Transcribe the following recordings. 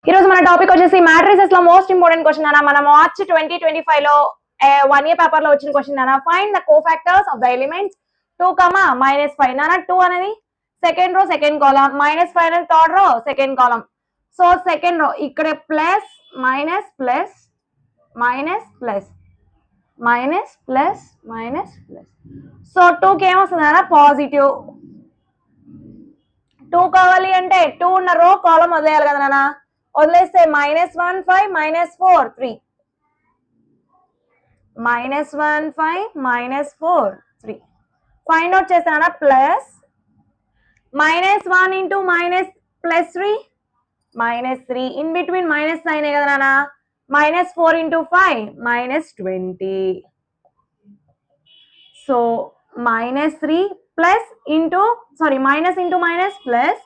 ఈ రోజు మన టాపిక్ వచ్చేసి మ్యాట్రిసెస్ లో మోస్ట్ ఇంపార్టెంట్ క్వశ్చన్ అన్న మన మార్చ్ 2025 లో 1 ఇయర్ పేపర్ లో వచ్చిన క్వశ్చన్ అన్న find the cofactors of the elements 2, -5 నాన్న 2 అనేది సెకండ్ రో సెకండ్ కాలమ్, -5 అనేది third row second column. So second row ఇక్కడ plus minus plus minus plus minus plus minus plus. So 2 కి ఏమొస్తుంది అన్న పాజిటివ్. 2 కావాలి అంటే 2 ఉన్న రో కాలమ్ వదిలేయాలి కదా నాన్న. వదిలేస్తే -1 5 -4 3 -1 5 -4 3 ఫైండ్ అవుట్ చేస్తానా plus -1 into minus plus 3 -3 in between minus sign కదా నాన్న. -4 into 5 -20. So -3 plus into minus into minus plus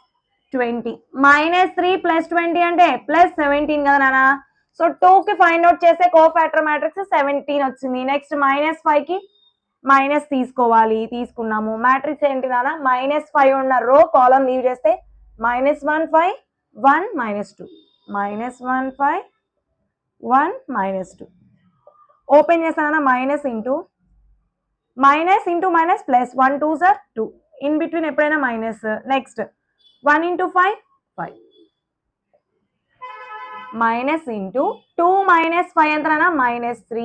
20 -3 plus 20 అంటే ప్లస్ 17 కదా నాన్న. సో 2 కి ఫైండ్ అవుట్ చేసే కోఫాక్టర్ మ్యాట్రిక్స్ 17 వచ్చింది. నెక్స్ట్ -5 కి మైనస్ తీసుకోవాలి, తీసుకున్నాము. మ్యాట్రిక్స్ ఏంటి నాన్న -5 ఉన్న రో కాలమ్ లీవ్ చేస్తే -1 5 1 -2 -1 5 1 -2 ఓపెన్ చేస్తానన్నా minus into minus plus 1 2 sir 2 in between ఎప్పుడైనా minus. Next 1 into 5 5 minus into 2 -5 ఎంత -3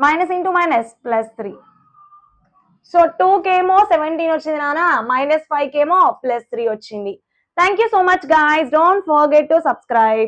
minus into minus plus 3. So 2 కేమో 17 వచ్చింది నాన్న, -5 కేమో +3 వచ్చింది. Thank you so much guys. Don't forget to subscribe.